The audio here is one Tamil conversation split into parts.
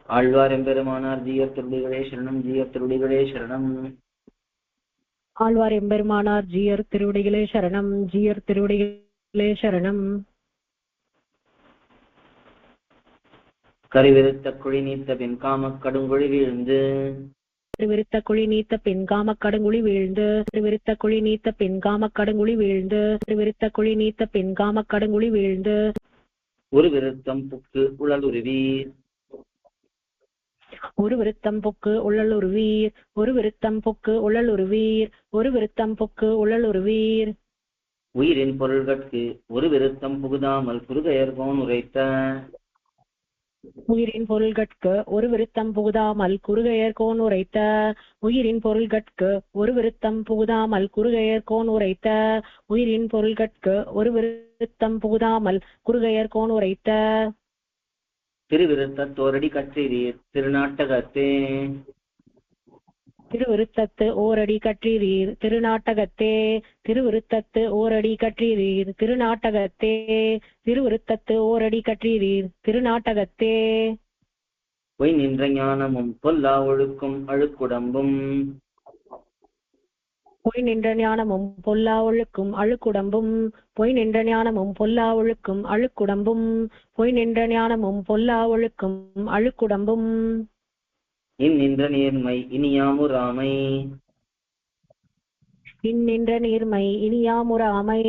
ஆழ்வார் எம்பெருமானார் ஜீயர் திருடிகளே சரணம், ஜீயர் திருடிகளே சரணம். ஆழ்வார் எம்பெருமானார் ஜீயர் திருவடிகளே சரணம், ஜீயர் திருவடிகளே சரணம். கரிவிருத்த குழி நீத்த பின் காமக் கடுங்குழி வீழ்ந்து, திருவிருத்த குழி நீத்த பின் காமக் கடுங்குழி வீழ்ந்து, திருவிருத்த குழி நீத்த பின் காமக் கடுங்குழி வீழ்ந்து, திருவிருத்த குழி நீத்த பின் காமக் கடுங்குழி வீழ்ந்து, ஒரு விருத்தம் புக்கு உழலுருவீர், ஒரு விருத்தம் புக்கு உழலுருவீர், ஒரு விருத்தம் புக்கு உழலுருவீர், ஒரு விருத்தம் புக்கு உழலுருவீர். உயிரின் பொருள்கட்கு ஒரு விருத்தம் புகுதாமல் குறுகையர்கோன் உரைத்த, உயிரின் பொருள்கட்கு ஒரு விருத்தம் புகுதாமல் குறுகையர்கோன் உரைத்த, உயிரின் பொருள்கட்கு ஒரு விருத்தம் புகுதாமல் குறுகையர்கோன் உரைத்த, உயிரின் பொருள்கட்கு ஒரு விருத்தம் புகுதாமல் குறுகையர்கோன் உரைத்த. திருவிருத்தத்தோரடி கற்றீர் திருநாட்டகத்தே, திருவிருத்தத்து ஓரடி கற்றீர் திருநாட்டகத்தே, திருவிருத்தத்து ஓரடி கற்றீர் திருநாட்டகத்தே, திருவிருத்தத்து ஓரடி கற்றீர் திருநாட்டகத்தே. பொய் நின்ற ஞானமும் பொல்லா ஒழுக்கும் அழுக்குடம்பும், பொய் நின்ற ஞானமும் பொல்லா ஒழுக்கும் அழுக்குடம்பும், பொய் நின்ற ஞானமும் பொல்லா ஒழுக்கும் அழுக்குடம்பும், பொய் நின்ற ஞானமும் பொல்லா ஒழுக்கும் அழுக்குடம்பும். இந்நின்ற நேர்மை இனியாமுராமை, இன்னின்ற நீர்மை இனியாமுறாமை,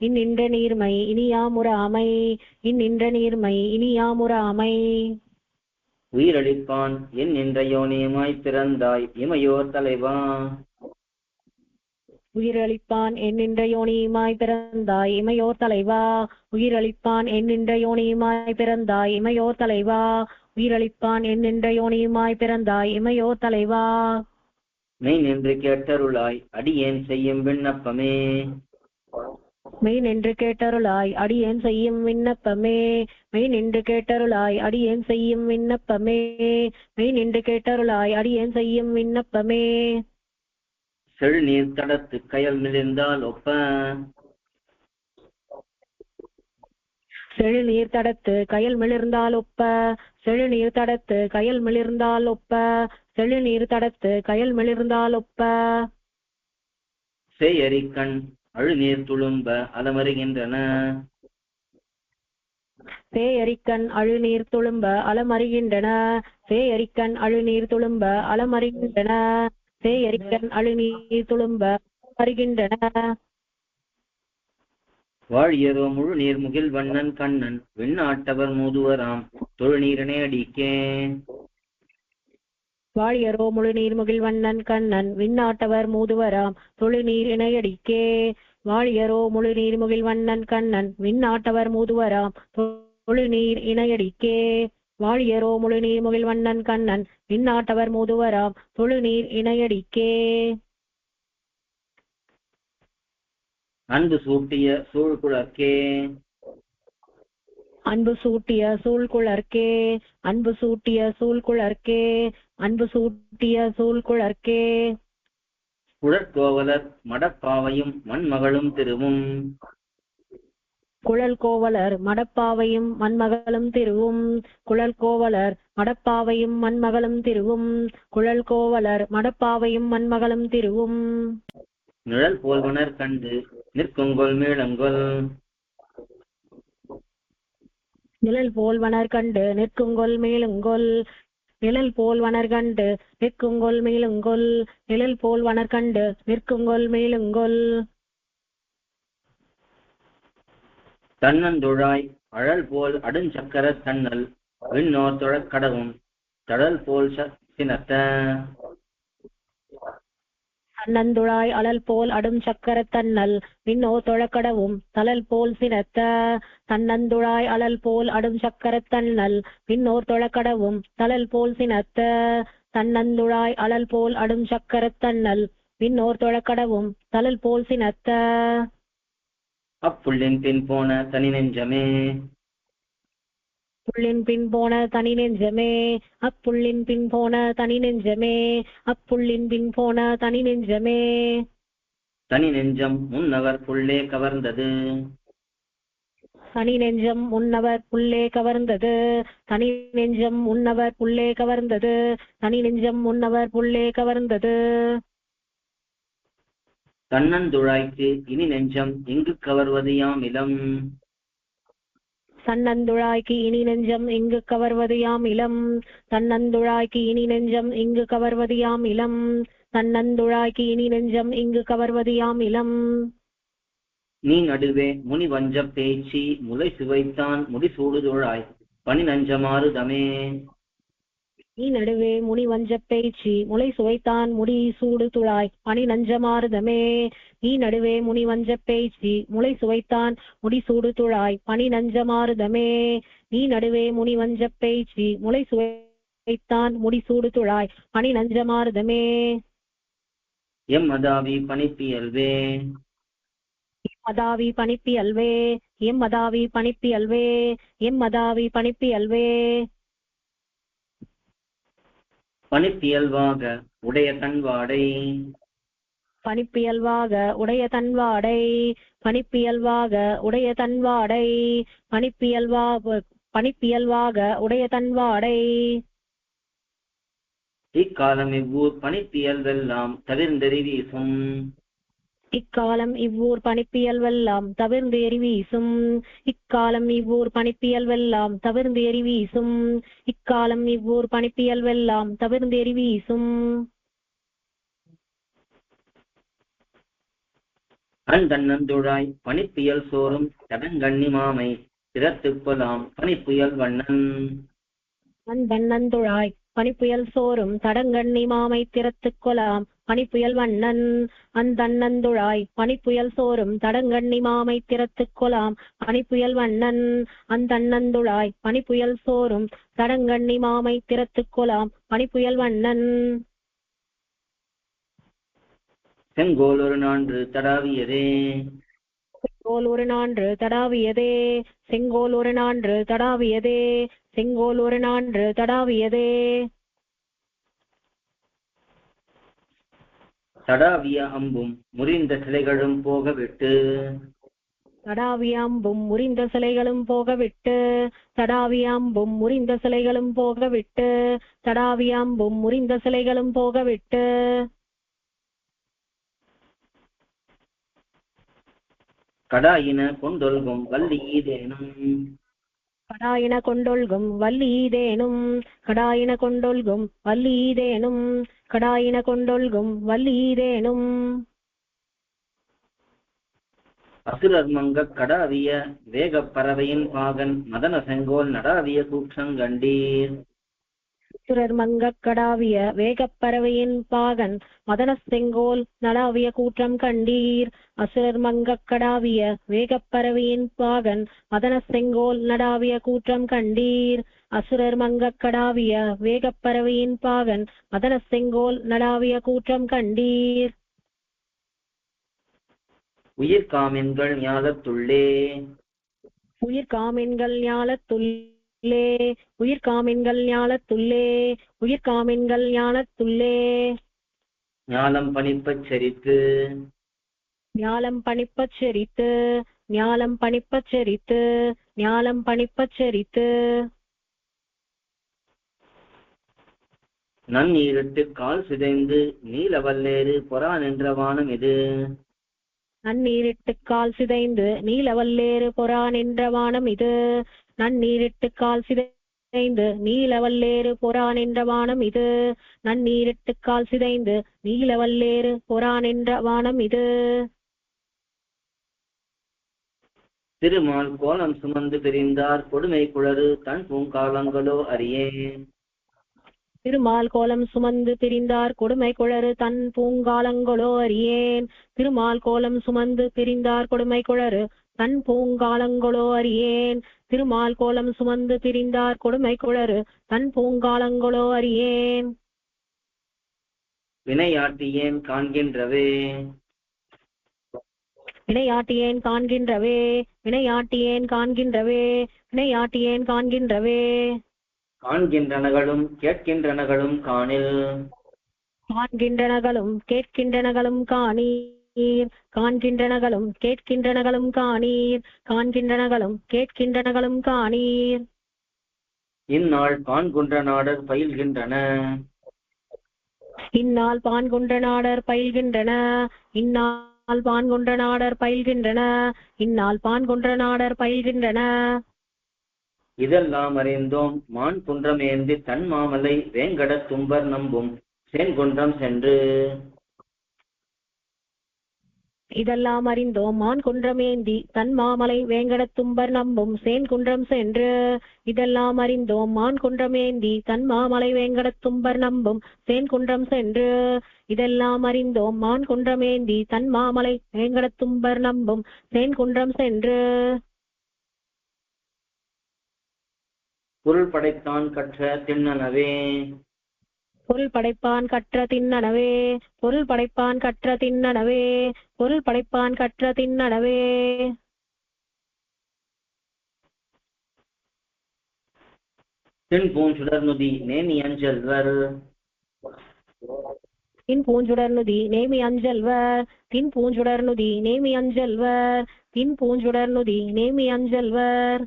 இன்னின்ற நீர்மை இனியாமுறாமை, இன்னின்ற நீர்மை இனியாமுறாமை. உயிரளிப்பான் என் நின்ற யோனியமாய் பிறந்தாய் இமையோர் தலைவா, உயிரளிப்பான் என்னின்ற யோனியுமாய் பிறந்தாய் இமையோர் தலைவா, உயிரளிப்பான் என்னின்ற யோனியுமாய் பிறந்தாய் இமையோர் தலைவா, உயிரளிப்பான் என்னின்ற யோனியுமாய் பிறந்தாய் இமையோர் தலைவா. மெய் நின்று கேட்டருளாய் அடியேன் செய்யும் விண்ணப்பமே, மெய் நின்று கேட்டருளாய் அடியேன் செய்யும் விண்ணப்பமே, மெய் நின்று கேட்டருளாய் அடியேன் செய்யும் விண்ணப்பமே, மெய் நின்று கேட்டருளாய் அடியேன் செய்யும் விண்ணப்பமே. செழு நீர் தடத்து கயல் மிளிர்ந்தால் ஒப்ப, செழு நீர் தடத்து கயல் மிளிர்ந்தால் ஒப்ப, செழு நீர் தடத்து கயல் மிளிர்ந்தால் ஒப்ப, செழு நீர் தடத்து கயல் மிளிர்ந்தால் ஒப்ப. சேயரிக்கண் அழுநீர் துளும்ப அலமருகின்றன, சேயரிக்கண் அழுநீர் துளும்ப அலமருகின்றன, சேயரிக்கண் அழுநீர் துளும்ப அலமருகின்றன, சேயரிக்கண் அழுநீர் துளும்ப அலமருகின்றன. வாழியரோ முழு நீர் முகில் வண்ணன் கண்ணன் விண்ணாட்டவர் மூதுவராம் தொழுநீரனே அடிக்கே, வாழியரோ முழு நீர்முகில் வண்ணன் கண்ணன் விண்ணாட்டவர் மூதுவராம் தொழுநீர் இணையடிக்கே, வாழியரோ முழு நீர்முகில் வண்ணன் கண்ணன் விண்ணாட்டவர் மூதுவராம் தொழுநீர் இணையடிக்கே, வாழியரோ முழு நீர்முகில் வண்ணன் கண்ணன் விண்ணாட்டவர் மூதுவராம் தொழுநீர் இணையடிக்கே. அன்பு சூட்டிய சூழ்குழற்கே, அன்பு சூட்டிய சூழ்குழற்கே, அன்பு சூட்டிய சூழ்குழற்கே, அன்பு சூட்டிய சூழ்குழற்கே. குழற்கோவலர் மடப்பாவையும் மண்மகளும் திருவும், குழல் கோவலர் மடப்பாவையும் மண்மகளும் திருவும், குழல் கோவலர் மடப்பாவையும் மண்மகளும் திருவும், குழல் கோவலர் மடப்பாவையும் மண்மகளும் திருவும். நிழல் போல்வனர் கண்டு நிற்குங்கொல் மேளங்கொல், நிழல் போல்வனர் கண்டு நிற்குங்கொல் மேலுங்கொல், நிழல் போல்வனர் கண்டு நிற்குங்கொல் மேலுங்கொல், நிழல் போல்வனர் கண்டு நிற்குங்கொல் மேலுங்கொல். தன்னந்துழாய் அழல் போல் அடுஞ்சக்கர தன்னல் விண்ணோர் தொழக்கடவும் தடல் போல் சினத்த, தன்னந்துழாய் அழல் போல் அடும் சக்கர தன்னல் விண்ணோர் தொழக்கடவும் தழல் போல் சினத்த, தன்னந்துழாய் அழல் போல் அடும் சக்கர தன்னல் விண்ணோர் தொழக்கடவும் தழல் போல் சினத்த, தன்னந்துழாய் அழல் போல் அடும் சக்கர தன்னல் விண்ணோர் தொழக்கடவும் தழல் போல் சினத்த. அப்புள்ளின் பின் போன தனி நெஞ்சமே, புள்ளின் பின் போன தனி நெஞ்சமே, அப்புள்ளின் பின் போன தனி நெஞ்சமே, அப்புள்ளின் பின் போன தனி நெஞ்சமே. தனி நெஞ்சம் முன்னவர் புள்ளே கவர்ந்தது, தனி நெஞ்சம் உன்னவர் புல்லே கவர்ந்தது. தனி நெஞ்சம் உன்னவர் புல்லே கவர்ந்தது. தனி நெஞ்சம் உன்னவர் புல்லே கவர்ந்தது. தன்னந்துழாய்க்கு இனி நெஞ்சம் இங்கு கவர்வது யாம் இளம். தன்னந்துழாய்க்கு இனி நெஞ்சம் இங்கு கவர்வது யாம் இளம். தன்னந்துழாய்க்கு இனி நெஞ்சம் இங்கு கவர்வது யாம் இளம். தன்னந்துழாய்க்கு இனி நெஞ்சம் இங்கு கவர்வது யாம் இளம். நீ நடுவே முனி வஞ்ச பேச்சி முலை சுவைத்தான் முடிசூடுதுழாய் பனி நஞ்சமாறுதமே. நீ நடுவே முனி வஞ்சப் பேய்ச்சி முலை சுவைத்தான் முடி சூடு துழாய் பனி நஞ்சமாறுதமே. நீ நடுவே முனி வஞ்சப் பேய்ச்சி முலை சுவைத்தான் முடி சூடு துழாய் பனி நஞ்சமாறுதமே. நீ நடுவே முனி வஞ்சப் பேய்ச்சி முலை சுவைத்தான் முடி சூடு துழாய் பனி நஞ்சமாறுதமே. எம் அதாவி பணிப்பியல்வே. மதாவி பணிப்பி அல்வே. எம் மதாவி பணிப்பி அல்வே. எம் மதாவி பணிப்பி அல்வே. பணிப்பியல்வாக உடைய தன்வாடை. பணிப்பியல்வாக உடைய தன்வாடை. பணிப்பியல்வாக உடைய தன்வாடை. பணிப்பியல்வாக உடைய தன்வாடை. இக்காலம் இவ்வூர் பணிப்பியல்வெல்லாம் தவிர்ந்தெறி வீசும். இக்காலம் இவ்வூர் பணிப்பியல்வெல்லாம் தவிர்ந்து எரி வீசும். இக்காலம் இவ்வூர் பணிப்பியல்வெல்லாம் தவிர்ந்து எரி வீசும். இக்காலம் இவ்வூர் பணிப்பியல்வெல்லாம் தவிர்ந்து எரி வீசும். அந்தன்னந்துழாய் பணிப்பியல் சோறும் தடங்கண்ணி மாமை திறத்துப்பலாம் பணிப்புயல் வண்ணன். அந்தன்னந்துழாய் பனிப்புயல் சோறும் தடங்கண்ணி மாமை திறத்துக் கொலாம் பனிப்புயல் வண்ணன். அந்தன்னந்துழாய் பனிப்புயல் சோறும் தடங்கண்ணி மாமை திறத்துக் கொலாம் பனிப்புயல் வண்ணன். அந்தன்னந்துழாய் பனிப்புயல் சோறும் தடங்கண்ணி மாமை திறத்துக் கொலாம் பனிப்புயல் வண்ணன். செங்கோல் ஒரு நான்று தடாவியதே. செங்கோல் ஒரு நான்று தடாவியதே. செங்கோல் ஒரு நான்று தடாவியதே. செங்கோல் ஒரு நான்று தடாவியதே. தடாவிய அம்பும் முறிந்த சிலைகளும் போக விட்டு. தடாவிய அம்பும் முறிந்த சிலைகளும் போக விட்டு. தடாவிய அம்பும் முறிந்த சிலைகளும் போக விட்டு. தடாவிய அம்பும் முறிந்த சிலைகளும் போக விட்டு. கடாயின கொண்டொல்கும் வள்ளி ஈதேனும். கடாயின கொண்டொல்கும் வள்ளி ஈதேனும். கடாயின கொண்டொல்கும் வள்ளி ஈதேனும். கடாயின கொண்டொல்கும் வள்ளி ஈதேனும். அசுரர் மங்க கடாவிய வேகப் பறவையின் பாகன் மதன செங்கோல் நடாவிய கூற்றங்கண்டீர். அசுரர் மங்கக் கடாவிய வேகப்பறவையின் பாகன் மதன செங்கோல் நடாவிய கூற்றம் கண்டீர். அசுரர் மங்கக் கடாவிய வேகப்பறவையின் பாகன் மதன செங்கோல் நடாவிய கூற்றம் கண்டீர். அசுரர் மங்கக் கடாவிய வேகப்பறவையின் பாகன் மதன செங்கோல் நடாவிய கூற்றம் கண்டீர். உயிர் காமென்கள் ஞாலத்துள்ளே. உயிர் காமென்கள் ஞாலத்துள்ளே. உயிர் காமென்கள் ஞாலத்துள்ளே. உயிர் காமென்கள் ஞாலத்துள்ளே. ஞாலம் பணிப்பச் செரித்து. ஞாலம் பணிப்பச் செரித்து. ஞாலம் பணிப்பச் செரித்து. ஞாலம் பணிப்பச் செரித்து. நன்னீரிட்டு கால் சிதைந்து நீலவல்லேறு பொறா நின்ற வானம் இது. நன்னீரிட்டுக் கால் சிதைந்து நீலவல்லேறு பொறா நின்ற வானம் இது. நன்னீரிட்டுக் கால் சிதைந்து நீலவல்லேறு பொறா நின்ற வானம் இது. நன்னீரிட்டுக் கால் சிதைந்து நீலவல்லேறு பொறா நின்ற வானம் இது. திருமால் கோலம் சுமந்து பிரிந்தார் கொடுமை குளறு தன் பூங்காலங்களோ அறியேன். திருமால் கோலம் சுமந்து பிரிந்தார் கொடுமை குளறு தன் பூங்காலங்களோ அறியேன். திருமால் கோலம் சுமந்து பிரிந்தார் கொடுமை குளறு தன் பூங்காலங்களோ அறியேன். திருமால் கோலம் சுமந்து பிரிந்தார் கொடுமை குளறு தன் பூங்காலங்களோ அறியேன். வினையாட்டியேன் காண்கின்றவே. வினையாட்டியேன் காண்கின்றவே. வினையாட்டியேன் காண்கின்றவே. வினையாட்டியேன் காண்கின்றவே. காண்கின்றனகளும் கேட்கின்றனகளும் காணில். காண்கின்றனகளும் கேட்கின்றனகளும் காணீர். காண்கின்றனகளும் கேட்கின்றனகளும் காணீர். காண்கின்றனகளும் கேட்கின்றனகளும் காணீர். இந்நாள் பான்குன்ற நாடர் பயில்கின்றன. இந்நாள் பான்குன்ற நாடர் பயில்கின்றன. இந்நாள் பான்குன்ற நாடர் பயில்கின்றன. இந்நாள் பான்குன்ற நாடர் பயில்கின்றன. இதெல்லாம் அறிந்தோம் மான் குன்றமேந்தி தன் மாமலை வேங்கடத் தும்பர் நம்பும் சேன்குன்றம் சென்று. இதெல்லாம் அறிந்தோம் மான் குன்றமேந்தி தன் மாமலை வேங்கடத் தும்பர் நம்பும் சேன்குன்றம் சென்று. இதெல்லாம் அறிந்தோம் மான் குன்றமேந்தி தன் மாமலை வேங்கடத் தும்பர் நம்பும் சேன்குன்றம் சென்று. இதெல்லாம் அறிந்தோம் மான் குன்றமேந்தி தன் மாமலை வேங்கடத் தும்பர் நம்பும் சேன்குன்றம் சென்று. பொருள் படைத்தான் கற்ற திண்ணனவே. பொருள் படைப்பான் கற்ற திண்ணனவே. பொருள் படைப்பான் கற்ற திண்ணனவே. பொருள் படைப்பான் கற்ற திண்ணனவே. தின் பூஞ்சுடர்நுதி நேமி அஞ்சல்வர். தின் பூஞ்சுடர்நுதி நேமி அஞ்சல்வர். தின் பூஞ்சுடர்நுதி நேமி அஞ்சல்வர். தின் பூஞ்சுடர்நுதி நேமி அஞ்சல்வர்.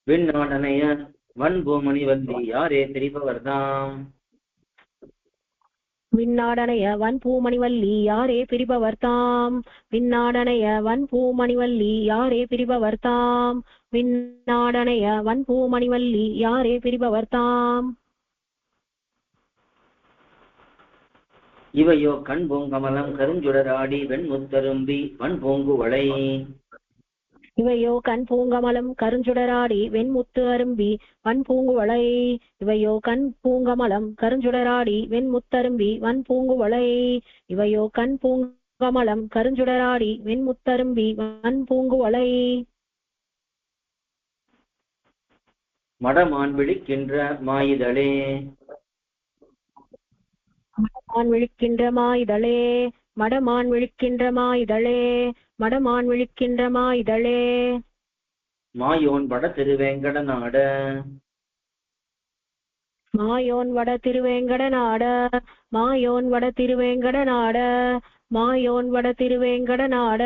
விண்ணாடனைய வன்பூமணி வந்தி யாரே பிரிபவர்தாம். விண்ணாடனைய வன் பூமணிவல்லி யாரே பிரிபவர்தாம். விண்ணாடனைய வன் பூமணிவல்லி யாரே பிரிபவர்தாம். விண்ணாடனைய வன் பூமணிவல்லி யாரே பிரிபவர்தாம். இவையோ கண் பூங்கமலம் கருஞ்சுடராடி வெண்முத்தரும்பி வன் பூங்குவளை. இவையோ கண் பூங்கமலம் கருஞ்சுடராடி வெண்முத்து அரும்பி வன் பூங்குவளை. இவையோ கண் பூங்கமலம் கருஞ்சுடராடி வெண்முத்தரும்பி வன் பூங்குவளை. இவையோ கண் பூங்கமலம் கருஞ்சுடராடி வெண்முத்தரும்பி வன் பூங்குவளை. மடமான் விழிக்கின்ற மாயிதழே. மடமான் விழிக்கின்ற மாயிதழே. மடமான் விழிக்கின்ற மாயிதழே. மடமான் விழிக்கின்ற மாயிதழே. மாயோன் வட திருவேங்கட நாட. மாயோன் வட திருவேங்கட நாட. மாயோன் வட திருவேங்கட நாட. மாயோன் வட திருவேங்கட நாட.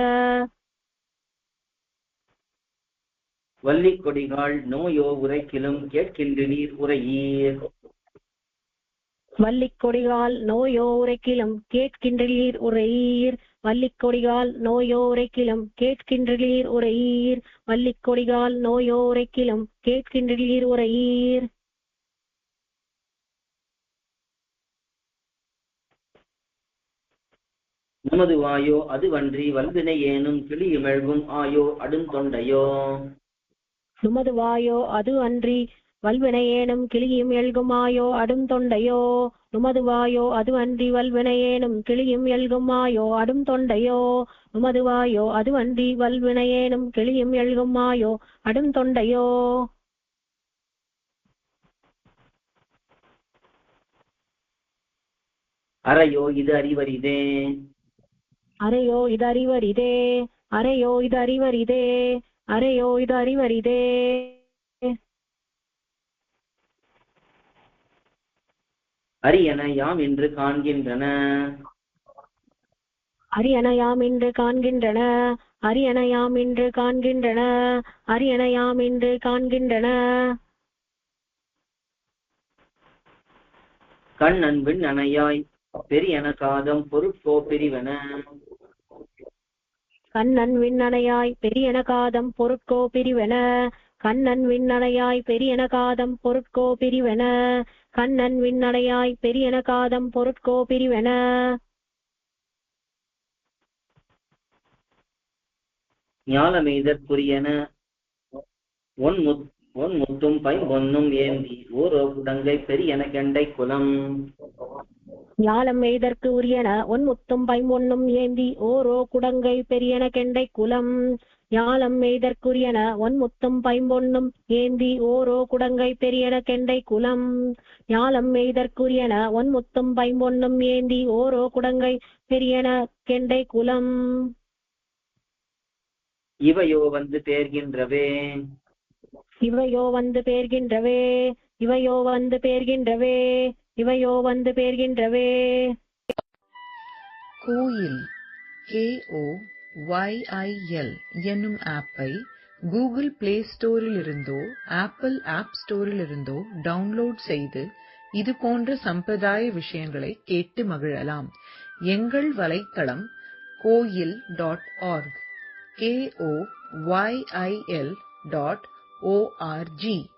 வள்ளி கொடிகாள் நோயோ உரைக்கிலும் கேட்கின்றீர் உரையீர். வள்ளிக் கொடிகால் நோயோ உரைக்கிலும் கேட்கின்றீர் உரையீர். வள்ளிக் கொடிகால் நோயோ உரைக்கிலும் கேட்கின்றீர் உரையீர். வள்ளிக் கொடிகால் நோயோ உரைக்கிலும் கேட்கின்றீர் உரையீர். நமது வாயோ அதுவன்றி வல்வினை ஏனும் கிளியுமெழ்கும் ஆயோ அடுந்தொண்டையோ. நுமது வாயோ அது அன்றி வல்வினையேனும் கிளியும் எழுகுமாயோ அடும் தொண்டையோ. நுமது வாயோ அது அன்றி வல்வினையேனும் கிளியும் எழுகுமாயோ அடும் தொண்டையோ. நுமது வாயோ அது அன்றி வல்வினையேனும் கிளியும் எழுகுமாயோ அடும் தொண்டையோ. அறையோ இது அறிவரிதே. அறையோ இது அறிவரிதே. அறையோ இது அறிவரிதே. அறையோ இது அறிவரிதே. அரியன யாம் என்று காண்கின்றன. அரியன யாம் என்று காண்கின்றன. அரியன யாம் என்று காண்கின்றன. அரியன யாம் என்று காண்கின்றன. கண்ணன் விண் அணையாய் பெரியன காதம் பொருட்கோ பிரிவன. கண்ணன் விண்ணணையாய் பெரியன காதம் பொருட்கோ பிரிவன. கண்ணன் விண்ணணையாய் பெரியன காதம் பொருட்கோ பிரிவன. கண்ணன் விண்ணணையாய் பெரியன காதம் பொருட்கோ பிரிவன. ஞாலமெய்தற்குரியன ஒன் முத்தும் பைம்பொன்னும் ஏந்தி ஓரோ குடங்கை பெரியன கெண்டை குலம். ஞாலம் எய்தற்கு உரியன ஒன் முத்தும் பைம்பொன்னும் ஏந்தி ஓரோ குடங்கை பெரியன கெண்டை குலம். ஞாலம் எய்தற்குரியன ஒன் முத்தும் பைம்பொன்னும் ஏந்தி ஓரோ குடங்கை பெரியன கெண்டை குலம். ஞாலம் எய்தற்குரியன ஒன் முத்தும் பைம்பொன்னும் ஏந்தி ஓரோ குடங்கை பெரியன கெண்டை குலம். இவையோ வந்து பேர்கின்றவே. இவையோ வந்து பேர்கின்றவே. இவையோ வந்து பேர்கின்றவே. இவையோ வந்து பேர்கின்றவே. கோயில் KOYIL என்னும் ஆப்பை கூகுள் பிளே ஸ்டோரிலிருந்தோ ஆப்பிள் ஆப் ஸ்டோரிலிருந்தோ டவுன்லோட் செய்து இது போன்ற சம்பிரதாய விஷயங்களை கேட்டு மகிழலாம். எங்கள் வலைத்தளம் koil.org KOYIL.org